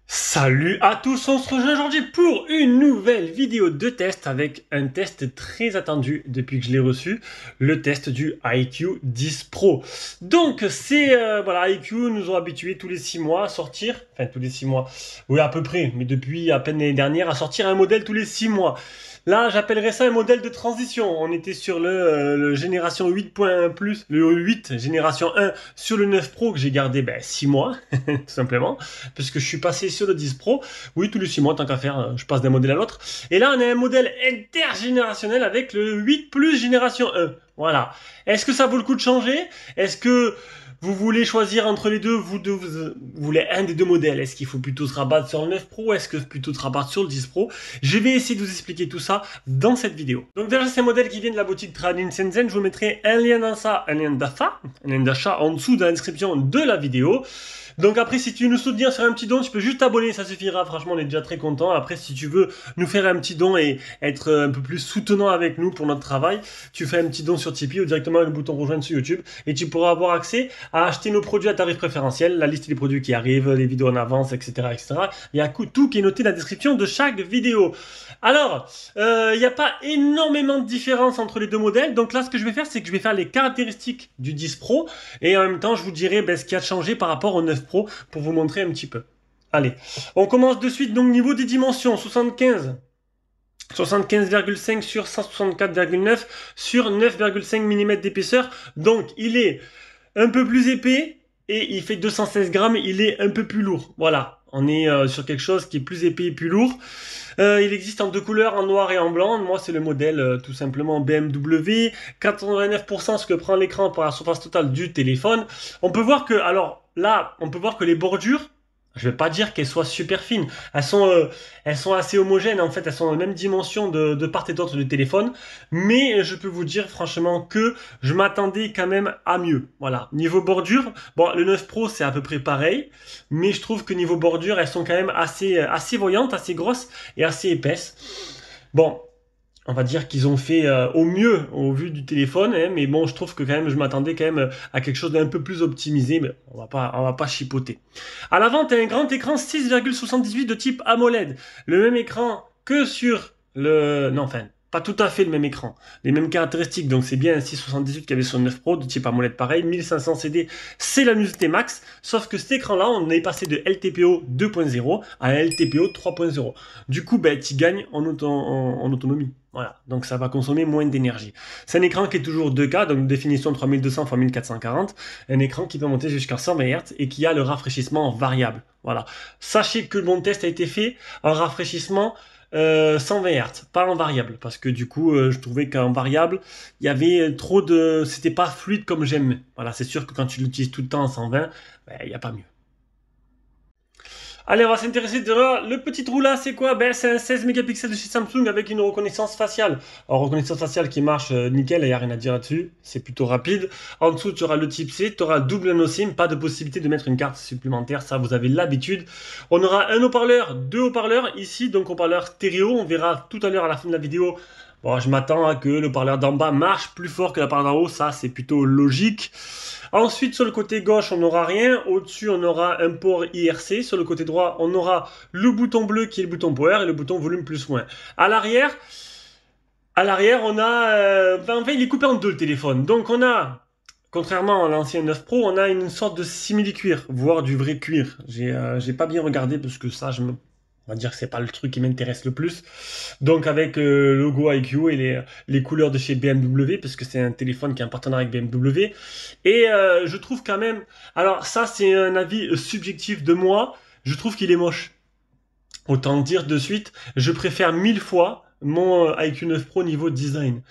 Salut à tous, on se rejoint aujourd'hui pour une nouvelle vidéo de test avec un test très attendu depuis que je l'ai reçu, le test du iQOO 10 Pro. Donc voilà, iQOO nous ont habitués tous les 6 mois à sortir, enfin tous les 6 mois, oui à peu près, mais depuis à peine l'année dernière à sortir un modèle tous les 6 mois. Là, j'appellerais ça un modèle de transition. On était sur le génération 8.1 plus, le 8 génération 1 sur le 9 Pro que j'ai gardé 6 mois, tout simplement, parce que je suis passé sur le 10 Pro. Oui, tous les 6 mois, tant qu'à faire, je passe d'un modèle à l'autre. Et là, on a un modèle intergénérationnel avec le 8 plus génération 1. Voilà. Est-ce que ça vaut le coup de changer? Est-ce que vous voulez choisir entre les deux, vous voulez un des deux modèles? Est-ce qu'il faut plutôt se rabattre sur le 9 Pro? Est-ce que plutôt se rabattre sur le 10 Pro? Je vais essayer de vous expliquer tout ça dans cette vidéo. Donc déjà, ces modèles qui viennent de la boutique Trade-in Shenzhen, je vous mettrai un lien d'achat en dessous de la description de la vidéo. Donc après, si tu veux nous soutenir sur un petit don, tu peux juste t'abonner, ça suffira. Franchement, on est déjà très content. Après, si tu veux nous faire un petit don et être un peu plus soutenant avec nous pour notre travail, tu fais un petit don sur Tipeee ou directement avec le bouton rejoindre sur YouTube et tu pourras avoir accès à acheter nos produits à tarif préférentiel, la liste des produits qui arrivent, les vidéos en avance, etc., etc. Il y a tout qui est noté dans la description de chaque vidéo. Alors, il n'y a pas énormément de différence entre les deux modèles. Donc là, ce que je vais faire, c'est que je vais faire les caractéristiques du 10 Pro et en même temps, je vous dirai ce qui a changé par rapport au 9 Pro pour vous montrer un petit peu. Allez, on commence de suite. Donc, niveau des dimensions, 75,5 sur 164,9 sur 9,5 mm d'épaisseur. Donc, il est un peu plus épais et il fait 216 grammes. Il est un peu plus lourd. Voilà, on est sur quelque chose qui est plus épais et plus lourd. Il existe en deux couleurs, en noir et en blanc. Moi, c'est le modèle tout simplement BMW. 89% ce que prend l'écran par la surface totale du téléphone. On peut voir que, alors là, on peut voir que les bordures, je vais pas dire qu'elles soient super fines. Elles sont assez homogènes en fait. Elles sont de la même dimension de part et d'autre du téléphone. Mais je peux vous dire franchement que je m'attendais quand même à mieux. Voilà. Niveau bordure, bon, le 9 Pro c'est à peu près pareil. Mais je trouve que niveau bordure, elles sont quand même assez voyantes, assez grosses et assez épaisses. Bon. On va dire qu'ils ont fait au mieux au vu du téléphone, hein, mais bon, je trouve que quand même, je m'attendais quand même à quelque chose d'un peu plus optimisé, mais on va pas chipoter. À l'avant, tu as un grand écran 6,78 de type AMOLED, le même écran que sur le, non, enfin, pas tout à fait le même écran, les mêmes caractéristiques, donc c'est bien un 6,78 qu'il y avait sur le 9 Pro de type AMOLED pareil, 1500 CD, c'est la luminosité max, sauf que cet écran-là, on est passé de LTPO 2.0 à LTPO 3.0. Du coup, tu gagnes en autonomie. Voilà, donc ça va consommer moins d'énergie. C'est un écran qui est toujours 2K, donc définition 3200 x 1440, un écran qui peut monter jusqu'à 120 Hz et qui a le rafraîchissement variable. Voilà. Sachez que mon test a été fait en rafraîchissement 120 Hz, pas en variable, parce que du coup, je trouvais qu'en variable, il y avait trop de... C'était pas fluide comme j'aime. Voilà, c'est sûr que quand tu l'utilises tout le temps en 120, il n'y a pas mieux. Allez, on va s'intéresser de le petit trou là, c'est quoi? C'est un 16 mégapixels de chez Samsung avec une reconnaissance faciale. Alors, reconnaissance faciale qui marche nickel, il n'y a rien à dire là-dessus, c'est plutôt rapide. En dessous, tu auras le type C, tu auras double nano SIM, pas de possibilité de mettre une carte supplémentaire, ça vous avez l'habitude. On aura un haut-parleur, deux haut-parleurs ici, donc haut-parleur stéréo, on verra tout à l'heure à la fin de la vidéo. Bon, je m'attends à que le parleur d'en bas marche plus fort que la parleur d'en haut, ça c'est plutôt logique. Ensuite, sur le côté gauche, on n'aura rien. Au-dessus, on aura un port IRC. Sur le côté droit, on aura le bouton bleu qui est le bouton power et le bouton volume plus moins. À l'arrière, on a... en fait, il est coupé en deux le téléphone. Donc, on a... Contrairement à l'ancien 9 Pro, on a une sorte de simili-cuir, voire du vrai cuir. J'ai pas bien regardé parce que ça, on va dire que c'est pas le truc qui m'intéresse le plus. Donc avec le logo iQOO et les couleurs de chez BMW, parce que c'est un téléphone qui est un partenariat avec BMW. Et je trouve quand même... Alors ça, c'est un avis subjectif de moi. Je trouve qu'il est moche. Autant dire de suite, je préfère 1000 fois mon iQOO 9 Pro niveau design.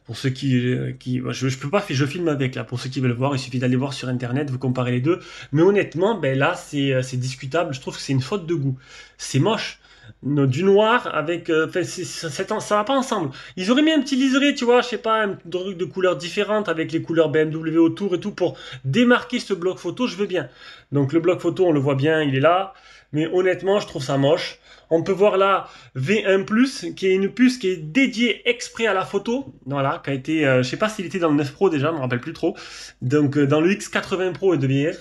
Pour ceux je peux pas, je filme avec là. Pour ceux qui veulent voir, il suffit d'aller voir sur internet, vous comparez les deux. Mais honnêtement, là c'est discutable. Je trouve que c'est une faute de goût. C'est moche. Du noir avec, ça va pas ensemble. Ils auraient mis un petit liseré, tu vois, je sais pas, un truc de couleurs différentes avec les couleurs BMW autour et tout pour démarquer ce bloc photo. Je veux bien. Donc le bloc photo, on le voit bien, il est là. mais honnêtement, je trouve ça moche. On peut voir là V1+, qui est une puce qui est dédiée exprès à la photo. Voilà, qui a été, je sais pas s'il était dans le 9 Pro déjà, je me rappelle plus trop. Donc dans le X80 Pro et de vieillir.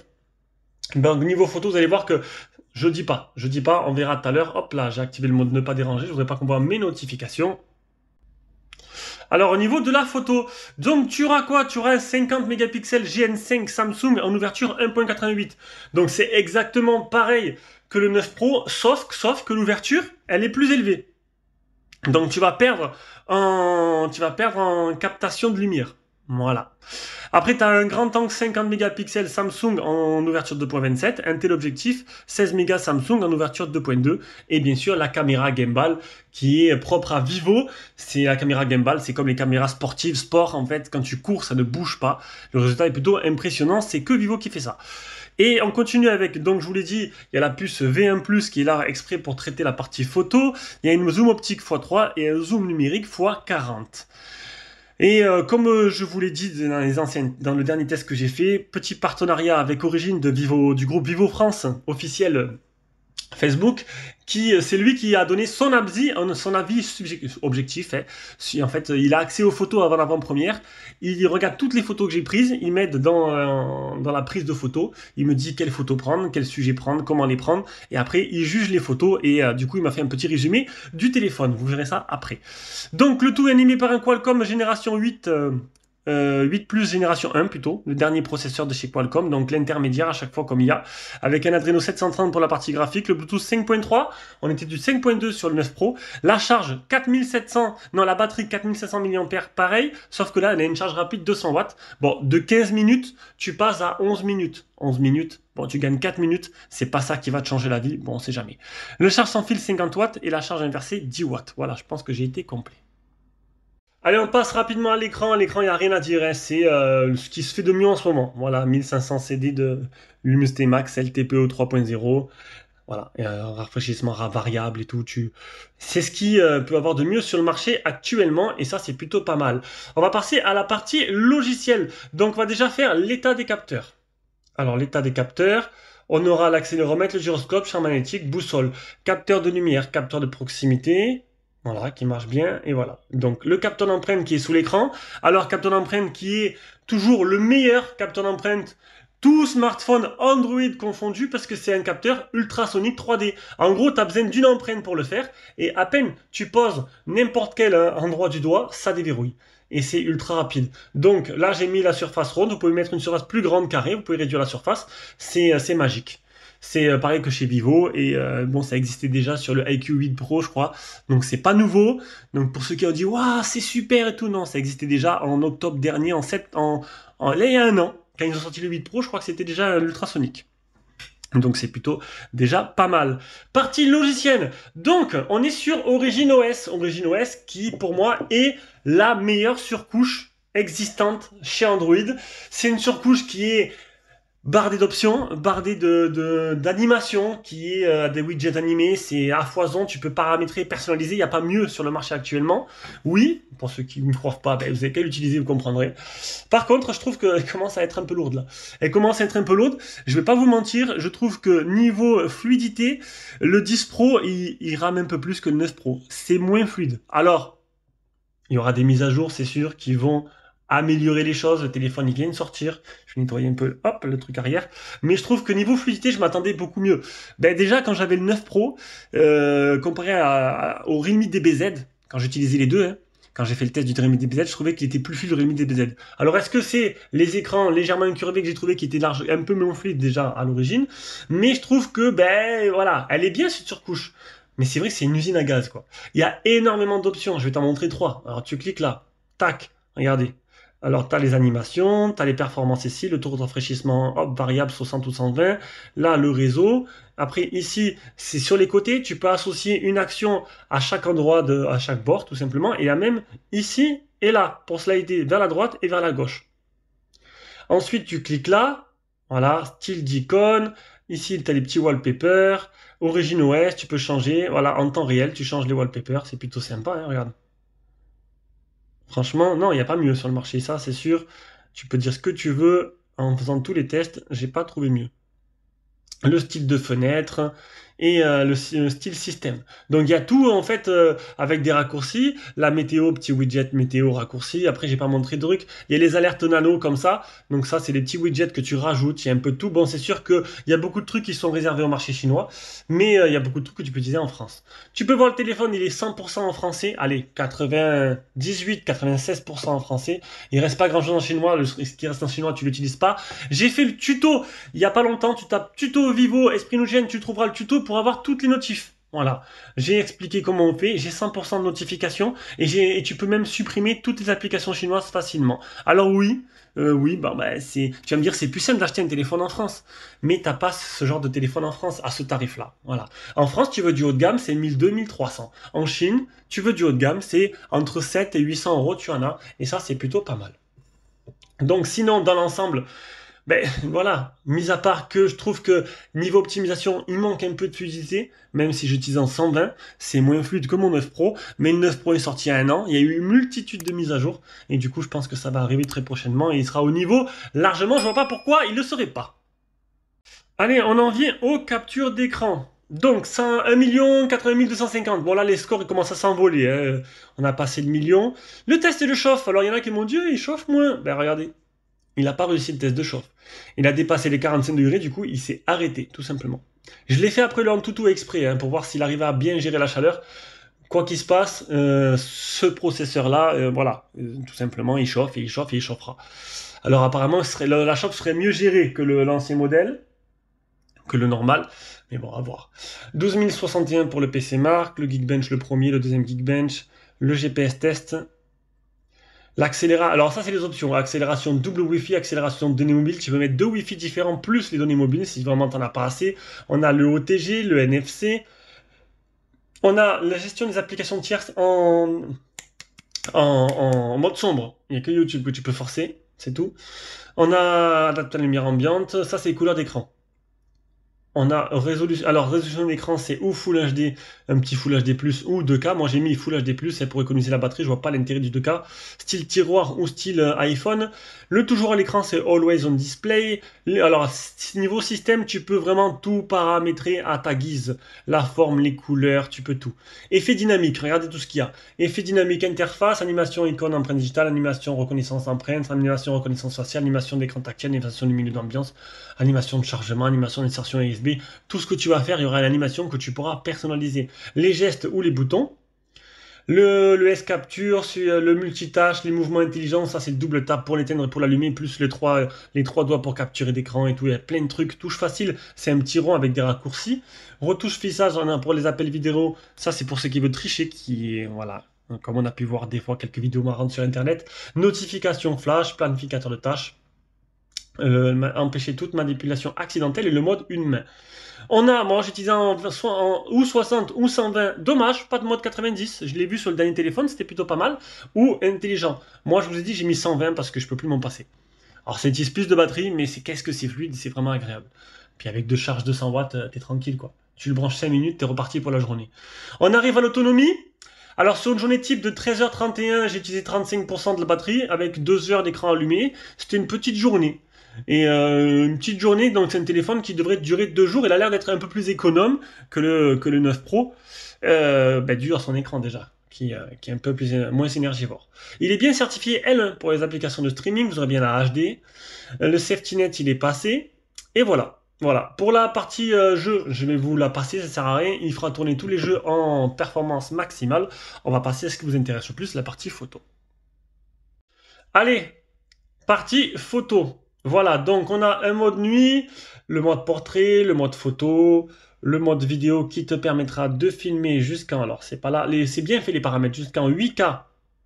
Donc niveau photo, vous allez voir que je dis pas, on verra tout à l'heure. Hop là, j'ai activé le mode ne pas déranger, je voudrais pas qu'on voit mes notifications. Alors au niveau de la photo, donc tu auras quoi? Tu auras un 50 mégapixels GN5 Samsung en ouverture 1.88. Donc c'est exactement pareil que le 9 Pro, sauf que l'ouverture, elle est plus élevée. Donc tu vas perdre en captation de lumière. Voilà. Après, tu as un grand angle 50 mégapixels Samsung en ouverture 2.27, un téléobjectif 16 mégas Samsung en ouverture 2.2, et bien sûr la caméra gimbal qui est propre à Vivo. C'est la caméra gimbal, c'est comme les caméras sportives, sport en fait, quand tu cours ça ne bouge pas. Le résultat est plutôt impressionnant, c'est que Vivo qui fait ça. Et on continue avec, donc je vous l'ai dit, il y a la puce V1+, qui est là exprès pour traiter la partie photo, il y a une zoom optique x3 et un zoom numérique x40. Et comme je vous l'ai dit dans le dernier test que j'ai fait, petit partenariat avec Origine de Vivo, du groupe Vivo France officiel Facebook, c'est lui qui a donné son avis objectif. En fait, il a accès aux photos avant l'avant-première. Il regarde toutes les photos que j'ai prises. Il m'aide dans la prise de photos. Il me dit quelle photo prendre, quel sujet prendre, comment les prendre. Et après, il juge les photos. Et du coup, il m'a fait un petit résumé du téléphone. Vous verrez ça après. Donc, le tout est animé par un Qualcomm génération 8. 8 génération 1 plutôt, le dernier processeur de chez Qualcomm, donc l'intermédiaire à chaque fois comme il y a, avec un Adreno 730 pour la partie graphique, le Bluetooth 5.3, on était du 5.2 sur le 9 Pro, la charge 4700, non la batterie 4700 mAh pareil, sauf que là elle a une charge rapide 200 watts, bon de 15 minutes tu passes à 11 minutes, 11 minutes, bon tu gagnes 4 minutes, c'est pas ça qui va te changer la vie, bon on sait jamais. Le charge sans fil 50 watts et la charge inversée 10 watts, voilà je pense que j'ai été complet. Allez, on passe rapidement à l'écran. L'écran, il n'y a rien à dire. Hein. C'est ce qui se fait de mieux en ce moment. Voilà, 1500 CD de Lumus T-Max LTPO 3.0. Voilà, et un rafraîchissement variable et tout. C'est ce qui peut avoir de mieux sur le marché actuellement. Et ça, c'est plutôt pas mal. On va passer à la partie logicielle. Donc, on va déjà faire l'état des capteurs. Alors, l'état des capteurs. On aura l'accéléromètre, le gyroscope, champ magnétique, boussole, capteur de lumière, capteur de proximité. Voilà, qui marche bien, et voilà. Donc, le capteur d'empreinte qui est sous l'écran. Alors, capteur d'empreinte qui est toujours le meilleur capteur d'empreinte, tout smartphone Android confondu, parce que c'est un capteur ultrasonique 3D. En gros, tu as besoin d'une empreinte pour le faire, et à peine tu poses n'importe quel endroit du doigt, ça déverrouille. Et c'est ultra rapide. Donc, là, j'ai mis la surface ronde. Vous pouvez mettre une surface plus grande carrée, vous pouvez réduire la surface. C'est magique. C'est pareil que chez Vivo et bon ça existait déjà sur le iQOO 8 Pro je crois, donc c'est pas nouveau. Donc pour ceux qui ont dit waouh c'est super et tout, non ça existait déjà en octobre dernier, là il y a un an quand ils ont sorti le 8 Pro, je crois que c'était déjà l'ultrasonique. Donc c'est plutôt déjà pas mal. Partie logicielle. Donc on est sur Origin OS qui pour moi est la meilleure surcouche existante chez Android. C'est une surcouche qui est bardé d'options, bardé d'animation, qui est des widgets animés, c'est à foison, tu peux paramétrer, personnaliser, il n'y a pas mieux sur le marché actuellement. Oui, pour ceux qui ne croient pas, ben, vous avez qu'à l'utiliser, vous comprendrez. Par contre, je trouve qu'elle commence à être un peu lourde là. Elle commence à être un peu lourde, je vais pas vous mentir, je trouve que niveau fluidité, le 10 Pro, il rame un peu plus que le 9 Pro. C'est moins fluide. Alors, il y aura des mises à jour, c'est sûr, qui vont améliorer les choses. Le téléphone il vient de sortir, je vais nettoyer un peu hop le truc arrière, mais je trouve que niveau fluidité je m'attendais beaucoup mieux. Ben déjà quand j'avais le 9 Pro comparé au Realme DBZ, quand j'utilisais les deux, hein, quand j'ai fait le test du Realme DBZ, je trouvais qu'il était plus fluide le Realme DBZ. Alors est-ce que c'est les écrans légèrement incurvés que j'ai trouvé qui étaient un peu moins fluides déjà à l'origine, mais je trouve que ben voilà, elle est bien cette surcouche. Mais c'est vrai que c'est une usine à gaz quoi. Il y a énormément d'options, je vais t'en montrer 3. Alors tu cliques là, tac, regardez. Alors, tu as les animations, tu as les performances ici, le taux de rafraîchissement, hop, variable 60 ou 120. Là, le réseau. Après, ici, c'est sur les côtés, tu peux associer une action à chaque endroit, à chaque bord, tout simplement. Et il y a même ici et là, pour slider vers la droite et vers la gauche. Ensuite, tu cliques là. Voilà, style d'icône. Ici, tu as les petits wallpapers. Origin OS, tu peux changer. Voilà, en temps réel, tu changes les wallpapers. C'est plutôt sympa, hein, regarde. Franchement, non, il n'y a pas mieux sur le marché, ça c'est sûr. Tu peux dire ce que tu veux en faisant tous les tests, j'ai pas trouvé mieux. Le style de fenêtre, et le style système. Donc il y a tout en fait avec des raccourcis, la météo, petit widget météo raccourci, après j'ai pas montré de trucs, il y a les alertes nano comme ça, donc ça c'est des petits widgets que tu rajoutes, il y a un peu de tout. Bon, c'est sûr qu'il y a beaucoup de trucs qui sont réservés au marché chinois, mais il y a beaucoup de trucs que tu peux utiliser en France. Tu peux voir le téléphone, il est 100% en français, allez, 98-96% en français, il reste pas grand chose en chinois, ce qui reste en chinois tu l'utilises pas. J'ai fait le tuto il y a pas longtemps, tu tapes tuto Vivo Esprit Nougen, tu trouveras le tuto pour avoir toutes les notifs. Voilà, j'ai expliqué comment on fait, j'ai 100% de notifications et tu peux même supprimer toutes les applications chinoises facilement. Alors oui, tu vas me dire c'est plus simple d'acheter un téléphone en France, mais t'as pas ce genre de téléphone en France à ce tarif-là. Voilà. En France, tu veux du haut de gamme, c'est 1200-1300. En Chine, tu veux du haut de gamme, c'est entre 7 et 800 euros, tu en as, et ça c'est plutôt pas mal. Donc sinon, dans l'ensemble, ben voilà, mis à part que je trouve que niveau optimisation, il manque un peu de fluidité, même si j'utilise en 120, c'est moins fluide que mon 9 Pro, mais le 9 Pro est sorti il y a un an, il y a eu une multitude de mises à jour, et du coup je pense que ça va arriver très prochainement, et il sera au niveau largement, je vois pas pourquoi il ne le serait pas. Allez, on en vient aux captures d'écran. Donc, 1 80 250. Bon, là, les scores, ils commencent à s'envoler. Hein. On a passé le million. Le test de chauffe. Alors, il y en a qui m'ont dit, il chauffe moins. Ben, regardez. Il n'a pas réussi le test de chauffe. Il a dépassé les 45 degrés, du coup, il s'est arrêté, tout simplement. Je l'ai fait après le Antutu exprès, hein, pour voir s'il arrivait à bien gérer la chaleur. Quoi qu'il se passe, ce processeur-là, voilà, tout simplement, il chauffe et il chauffe et il chauffera. Alors apparemment, la chauffe serait mieux gérée que l'ancien modèle, que le normal, mais bon, à voir. 12061 pour le PC Mark, le Geekbench le premier, le deuxième Geekbench, le GPS test, l'accélération, alors ça c'est les options, accélération double Wi-Fi, accélération de données mobiles, tu peux mettre deux Wi-Fi différents plus les données mobiles si vraiment t'en as pas assez. On a le OTG, le NFC, on a la gestion des applications tierces en mode sombre, il n'y a que YouTube que tu peux forcer, c'est tout. On a adaptateur de lumière ambiante, ça c'est les couleurs d'écran. On a résolution, alors résolution d'écran c'est ou Full HD, un petit Full HD+, ou 2K. Moi j'ai mis Full HD+, c'est pour économiser la batterie, je vois pas l'intérêt du 2K. Style tiroir ou style iPhone. Le toujours à l'écran c'est Always on Display. Alors niveau système, tu peux vraiment tout paramétrer à ta guise. La forme, les couleurs, tu peux tout. Effet dynamique, regardez tout ce qu'il y a. Effet dynamique, interface, animation icône, empreinte digitale, animation reconnaissance empreinte, animation reconnaissance faciale, animation d'écran tactile, animation du milieu d'ambiance, animation de chargement, animation d'insertion USB. Tout ce que tu vas faire, il y aura une animation que tu pourras personnaliser. Les gestes ou les boutons. Le S-Capture, le multitâche, les mouvements intelligents, ça c'est le double tap pour l'éteindre et pour l'allumer, plus les trois doigts pour capturer d'écran et tout. Il y a plein de trucs. Touche facile, c'est un petit rond avec des raccourcis. Retouche fissage, on a pour les appels vidéo. Ça c'est pour ceux qui veulent tricher, voilà. Comme on a pu voir des fois quelques vidéos marrantes sur internet. Notification flash, planificateur de tâches. Empêcher toute manipulation accidentelle et le mode une main. Moi j'utilisais ou 60 ou 120, dommage, pas de mode 90, je l'ai vu sur le dernier téléphone, c'était plutôt pas mal, ou intelligent. Moi je vous ai dit j'ai mis 120 parce que je peux plus m'en passer. Alors ça utilise plus de batterie, mais qu'est-ce que c'est fluide, c'est vraiment agréable. Puis avec deux charges de 100 watts, t'es tranquille quoi. Tu le branches 5 minutes, t'es reparti pour la journée. On arrive à l'autonomie. Alors sur une journée type de 13h31, j'ai utilisé 35% de la batterie avec 2 heures d'écran allumé. C'était une petite journée. Et une petite journée, donc c'est un téléphone qui devrait durer 2 jours. Il a l'air d'être un peu plus économe que le 9 Pro, dû à son écran déjà, qui est un peu moins énergivore. Il est bien certifié L1 pour les applications de streaming, vous aurez bien la HD. Le safety net, il est passé. Et voilà. Voilà. Pour la partie jeu, je vais vous la passer, ça sert à rien. Il fera tourner tous les jeux en performance maximale. On va passer à ce qui vous intéresse le plus, la partie photo. Allez, partie photo. Voilà, donc on a un mode nuit, le mode portrait, le mode photo, le mode vidéo qui te permettra de filmer jusqu'en, alors c'est pas là, c'est bien fait les paramètres, jusqu'en 8K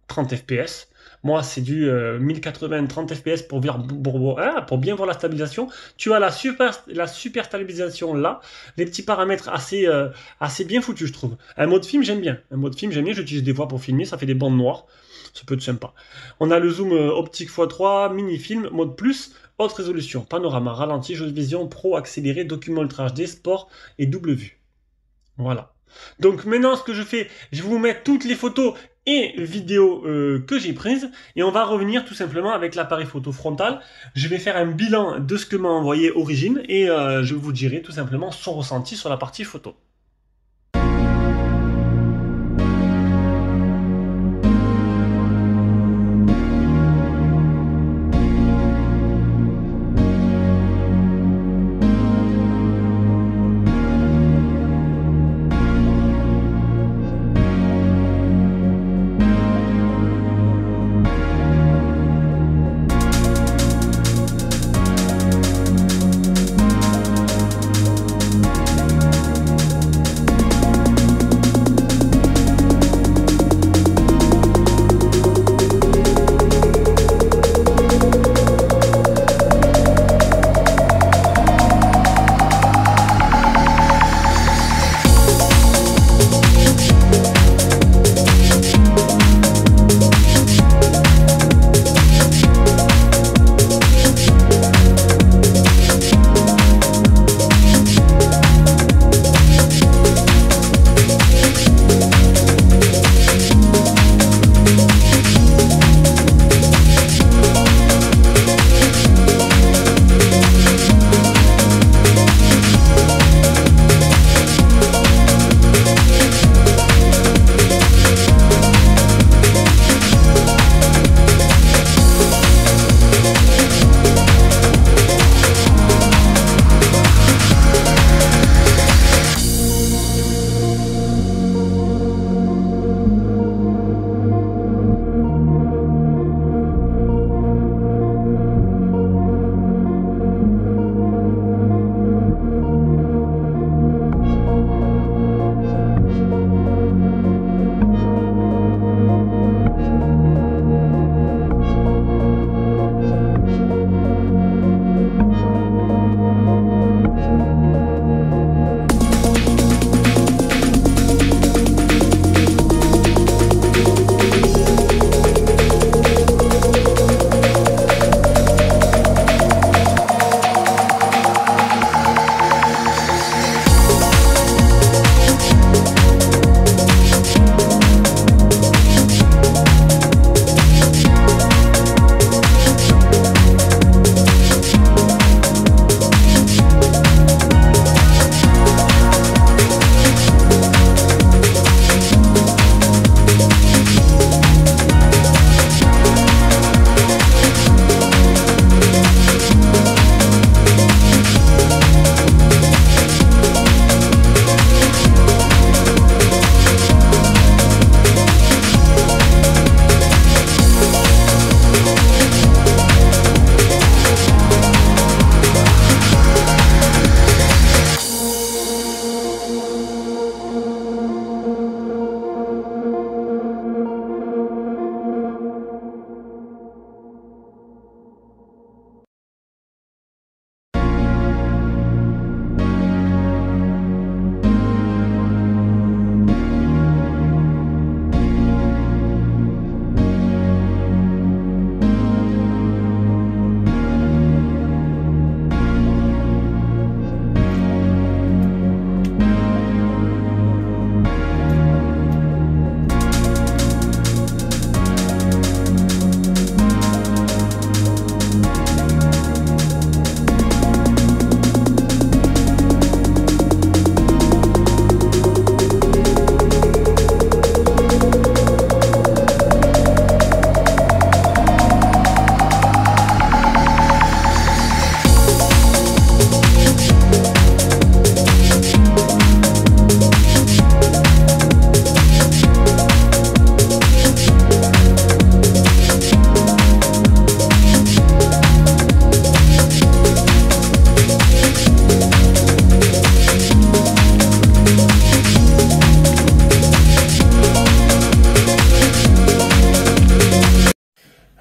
30 fps. Moi c'est du 1080 30 fps pour bien voir la stabilisation. Tu as la super stabilisation là, les petits paramètres assez bien foutus je trouve. Un mode film j'aime bien, j'utilise des fois pour filmer, ça fait des bandes noires. Ça peut être sympa. On a le zoom optique x3, mini-film, mode plus, haute résolution, panorama, ralenti, jeu de vision, pro, accéléré, document ultra HD, sport et double vue. Voilà. Donc maintenant, ce que je fais, je vais vous mettre toutes les photos et vidéos que j'ai prises, et on va revenir tout simplement avec l'appareil photo frontal. Je vais faire un bilan de ce que m'a envoyé Origine, et je vous dirai tout simplement son ressenti sur la partie photo.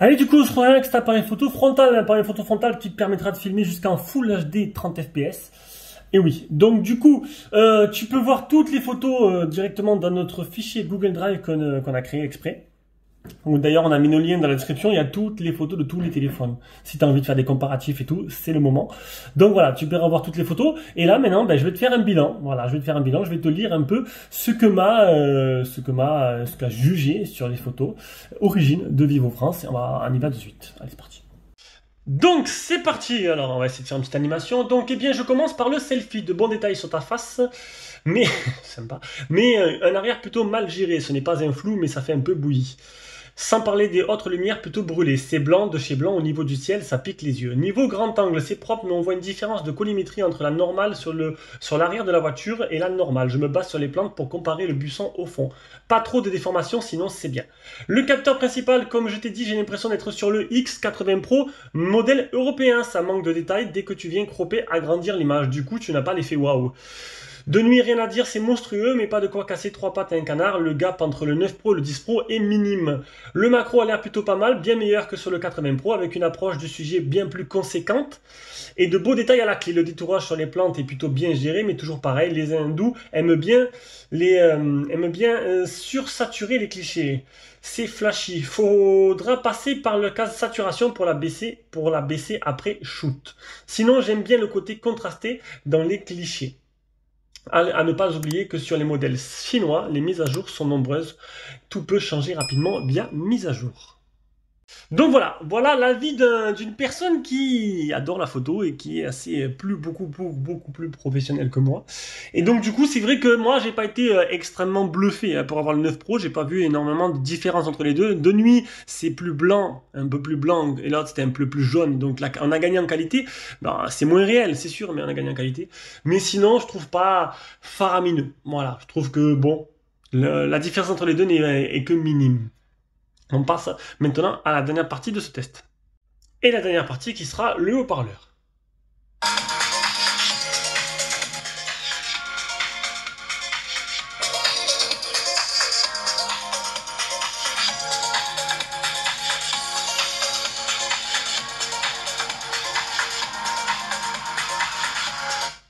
Allez, du coup, on se retrouve avec cet appareil photo frontal, un appareil photo frontal qui te permettra de filmer jusqu'en Full HD 30 fps. Et oui, donc du coup, tu peux voir toutes les photos directement dans notre fichier Google Drive qu'on a créé exprès. D'ailleurs, on a mis nos liens dans la description, il y a toutes les photos de tous les téléphones. Si tu as envie de faire des comparatifs et tout, c'est le moment. Donc voilà, tu peux revoir toutes les photos. Et là, maintenant, je vais te faire un bilan. Voilà, je vais te faire un bilan, je vais te lire un peu ce qu'a jugé sur les photos origine de Vivo France. Et on y va de suite. Allez, c'est parti. Donc c'est parti, alors on va essayer de faire une petite animation. Donc eh bien je commence par le selfie, de bons détails sur ta face, mais sympa, mais un arrière plutôt mal géré, ce n'est pas un flou mais ça fait un peu bouilli. Sans parler des autres lumières plutôt brûlées, c'est blanc de chez blanc au niveau du ciel, ça pique les yeux. Niveau grand angle, c'est propre mais on voit une différence de collimétrie entre la normale sur l'arrière de la voiture et la normale. Je me base sur les plantes pour comparer le buisson au fond. Pas trop de déformations sinon c'est bien. Le capteur principal, comme je t'ai dit, j'ai l'impression d'être sur le X80 Pro, modèle européen. Ça manque de détails dès que tu viens cropper, agrandir l'image. Du coup, tu n'as pas l'effet waouh. De nuit, rien à dire, c'est monstrueux, mais pas de quoi casser trois pattes à un canard. Le gap entre le 9 Pro et le 10 Pro est minime. Le macro a l'air plutôt pas mal, bien meilleur que sur le 80 Pro, avec une approche du sujet bien plus conséquente. Et de beaux détails à la clé. Le détourage sur les plantes est plutôt bien géré, mais toujours pareil, les hindous aiment bien sursaturer les clichés. C'est flashy. Faudra passer par le cas de saturation pour la baisser après shoot. Sinon, j'aime bien le côté contrasté dans les clichés. À ne pas oublier que sur les modèles chinois, les mises à jour sont nombreuses. Tout peut changer rapidement via mise à jour. Donc voilà l'avis d'une personne qui adore la photo et qui est beaucoup plus professionnelle que moi. Et donc du coup, c'est vrai que moi, j'ai pas été extrêmement bluffé pour avoir le 9 Pro. J'ai pas vu énormément de différence entre les deux. De nuit, c'est plus blanc, un peu plus blanc, et l'autre c'était un peu plus jaune. Donc là, on a gagné en qualité. Bah, c'est moins réel, c'est sûr, mais on a gagné en qualité. Mais sinon, je trouve pas faramineux. Voilà, je trouve que bon, la différence entre les deux est que minime. On passe maintenant à la dernière partie de ce test. Et la dernière partie qui sera le haut-parleur.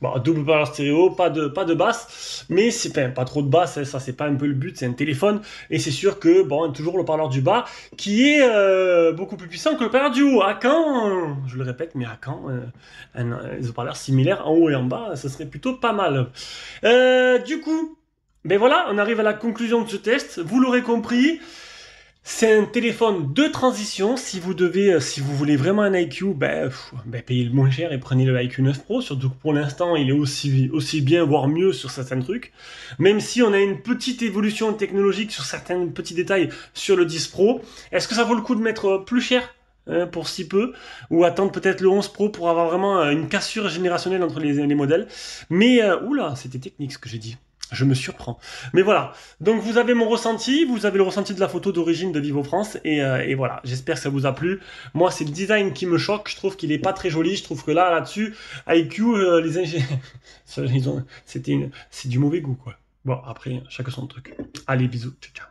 Bon, double parleur stéréo, pas de basse, mais c'est pas trop de basse, ça c'est pas un peu le but, c'est un téléphone, et c'est sûr que, bon, toujours le parleur du bas, qui est beaucoup plus puissant que le parleur du haut. À quand, je le répète, mais à quand les haut-parleurs similaires en haut et en bas, ce serait plutôt pas mal. Du coup, ben voilà, on arrive à la conclusion de ce test, vous l'aurez compris. C'est un téléphone de transition. Si vous voulez vraiment un IQ, payez le moins cher et prenez le IQ 9 Pro. Surtout que pour l'instant, il est aussi bien, voire mieux sur certains trucs. Même si on a une petite évolution technologique sur certains petits détails sur le 10 Pro. Est-ce que ça vaut le coup de mettre plus cher pour si peu, ou attendre peut-être le 11 Pro pour avoir vraiment une cassure générationnelle entre les modèles. Mais, oula, c'était technique ce que j'ai dit. Je me surprends. Mais voilà, donc vous avez mon ressenti, vous avez le ressenti de la photo d'origine de Vivo France, et voilà, j'espère que ça vous a plu. Moi, c'est le design qui me choque, je trouve qu'il est pas très joli, je trouve que là-dessus, IQ, les ingénieurs, c'est du mauvais goût, quoi. Bon, après, chacun son truc. Allez, bisous, ciao, ciao.